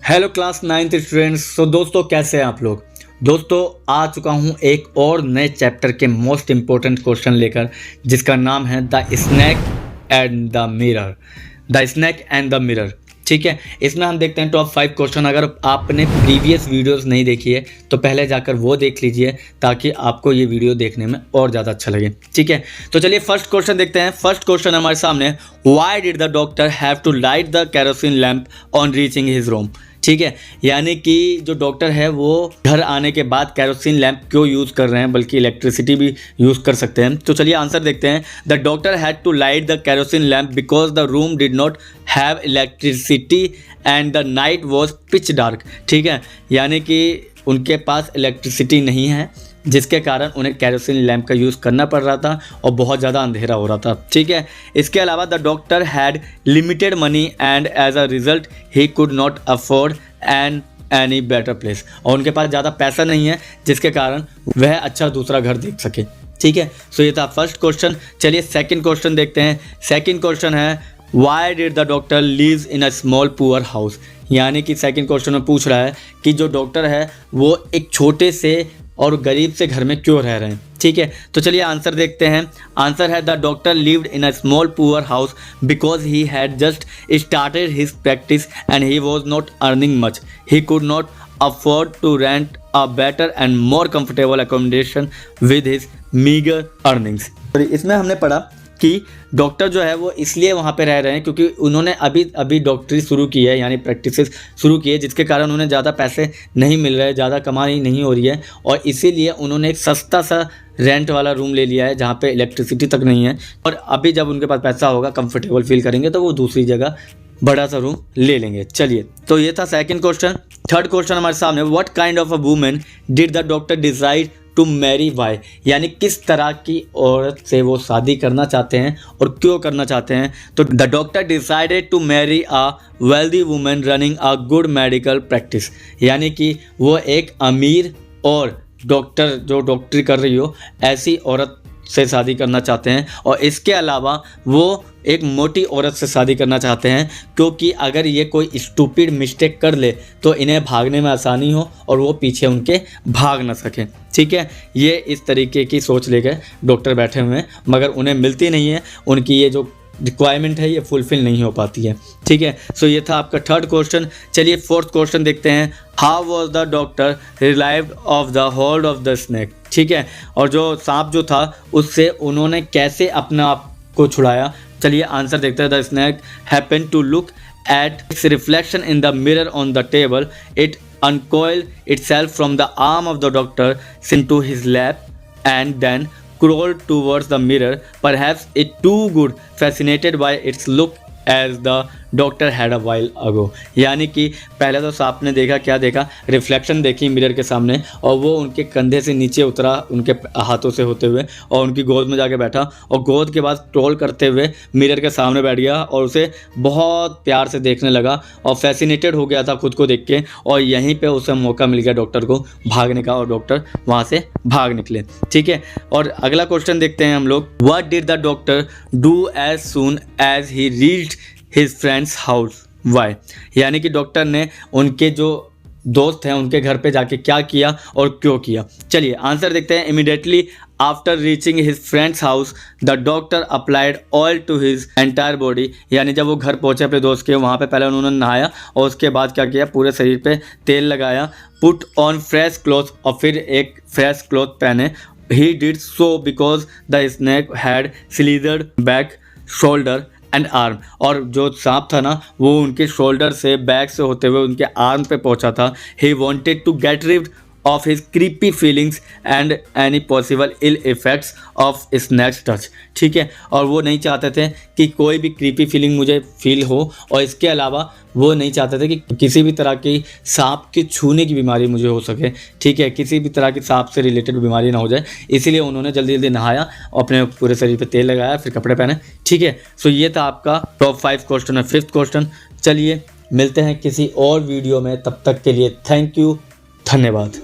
Hello class 9th students. दोस्तों कैसे हैं आप लोग। दोस्तों आ चुका हूं एक और नए चैप्टर के मोस्ट इम्पोर्टेंट क्वेश्चन लेकर, जिसका नाम है the snake and the mirror. The snake and the mirror, ठीक है। इसमें हम देखते हैं टॉप 5 क्वेश्चन। अगर आपने प्रीवियस वीडियोस नहीं देखी है तो पहले जाकर वो देख लीजिए, ताकि आपको ये वीडियो देखने में और ज़्यादा अच्छा लगे, ठीक है। तो चलिए फर्स्ट क्वेश्चन देखते हैं। फर्स्ट क्वेश्चन हमारे सामने, why did the doctor have to light the kerosene lamp on reaching his room, ठीक है। यानी कि जो डॉक्टर है वो घर आने के बाद केरोसिन लैंप क्यों यूज़ कर रहे हैं, बल्कि इलेक्ट्रिसिटी भी यूज़ कर सकते हैं। तो चलिए आंसर देखते हैं। The doctor had to light the kerosene lamp because the room did not have electricity and the night was pitch dark, ठीक है। यानी कि उनके पास इलेक्ट्रिसिटी नहीं है, जिसके कारण उन्हें केरोसिन लैंप का यूज़ करना पड़ रहा था और बहुत ज़्यादा अंधेरा हो रहा था, ठीक है। इसके अलावा the doctor had limited money and as a result he could not afford any better place, और उनके पास ज़्यादा पैसा नहीं है, जिसके कारण वह अच्छा दूसरा घर देख सके, ठीक है। सो ये था फर्स्ट क्वेश्चन। चलिए सेकेंड क्वेश्चन देखते हैं। सेकेंड क्वेश्चन है, why did the doctor lives in a small poor house. यानी कि सेकेंड क्वेश्चन में पूछ रहा है कि जो डॉक्टर है वो एक छोटे से और गरीब से घर में क्यों रह रहे हैं, ठीक है। तो चलिए आंसर देखते हैं। आंसर है, the doctor lived in a small poor house because he had just started his practice and he was not earning much. He could not afford to rent a better and more comfortable accommodation with his meagre earnings. इसमें हमने पढ़ा कि doctor जो है वो इसलिए वहाँ पे रह रहे हैं क्योंकि उन्होंने अभी डॉक्टरी शुरू की है, यानी प्रैक्टिस शुरू की है, जिसके कारण उन्हें ज़्यादा पैसे नहीं मिल रहे, ज़्यादा कमाई नहीं हो रही है, और इसीलिए उन्होंने एक सस्ता सा रेंट वाला रूम ले लिया है जहाँ पे इलेक्ट्रिसिटी तक नहीं है। और अभी जब उनके पास पैसा होगा, कंफर्टेबल फील करेंगे, तो वो दूसरी जगह बड़ा सा रूम ले लेंगे। चलिए, तो ये था सेकंड क्वेश्चन। थर्ड क्वेश्चन हमारे सामने, what kind of a woman did the doctor decide to marry why. यानी किस तरह की औरत से वो शादी करना चाहते हैं और क्यों करना चाहते हैं। तो the doctor decided to marry a wealthy woman running a good medical practice. यानी कि वो एक अमीर और डॉक्टर जो डॉक्टरी कर रही हो ऐसी औरत से शादी करना चाहते हैं, और इसके अलावा वो एक मोटी औरत से शादी करना चाहते हैं, क्योंकि अगर ये कोई स्टूपिड मिस्टेक कर ले तो इन्हें भागने में आसानी हो और वो पीछे उनके भाग ना सकें, ठीक है। ये इस तरीके की सोच लेकर डॉक्टर बैठे हुए हैं, मगर उन्हें मिलती नहीं है, उनकी ये जो रिक्वायरमेंट है ये फुलफिल नहीं हो पाती है, ठीक है। सो ये था आपका थर्ड क्वेश्चन। चलिए फोर्थ क्वेश्चन देखते हैं। How was the doctor relieved off the hold of the snake, ठीक है। और जो सांप जो था उससे उन्होंने कैसे अपना आप को छुड़ाया। चलिए आंसर देखते हैं। The snake happened to look at its reflection in the mirror on the table. It uncoiled itself from the arm of the doctor into his lap and then crawled towards the mirror, perhaps it too good fascinated by its look as the doctor had a while ago. यानी कि पहले तो सांप ने देखा, क्या देखा, reflection देखी मिरर के सामने, और वो उनके कंधे से नीचे उतरा उनके हाथों से होते हुए और उनकी गोद में जाके बैठा, और गोद के बाद ट्रोल करते हुए मिरर के सामने बैठ गया और उसे बहुत प्यार से देखने लगा और फैसिनेटेड हो गया था खुद को देख के, और यहीं पर उसे मौका मिल गया डॉक्टर को भागने का, और डॉक्टर वहाँ से भाग निकले, ठीक है। और अगला क्वेश्चन देखते हैं हम लोग। What did the doctor do as soon as he reached his friend's house why. यानी कि डॉक्टर ने उनके जो दोस्त हैं उनके घर पे जाके क्या किया और क्यों किया। चलिए आंसर देखते हैं। Immediately after reaching his friend's house the doctor applied oil to his entire body. यानी जब वो घर पहुंचे अपने दोस्त के, वहाँ पे पहले उन्होंने नहाया और उसके बाद क्या किया, पूरे शरीर पे तेल लगाया, पुट ऑन फ्रेश क्लॉथ, और फिर एक फ्रेश क्लॉथ पहने। He did so because the snake had slithered back, shoulder and arm. और जो सांप था ना वो उनके शोल्डर से, बैक से होते हुए उनके आर्म पे पहुंचा था। He wanted to get rid of his creepy feelings and any possible ill effects of snake's touch, ठीक है। और वो नहीं चाहते थे कि कोई भी क्रीपी फीलिंग मुझे फील हो, और इसके अलावा वो नहीं चाहते थे कि किसी भी तरह की सांप के छूने की बीमारी मुझे हो सके, ठीक है। किसी भी तरह की सांप से रिलेटेड बीमारी ना हो जाए, इसीलिए उन्होंने जल्दी जल्दी नहाया और अपने पूरे शरीर पे तेल लगाया, फिर कपड़े पहने, ठीक है। सो ये था आपका टॉप 5 क्वेश्चन है। Fifth question. चलिए मिलते हैं किसी और वीडियो में, तब तक के लिए थैंक यू, धन्यवाद।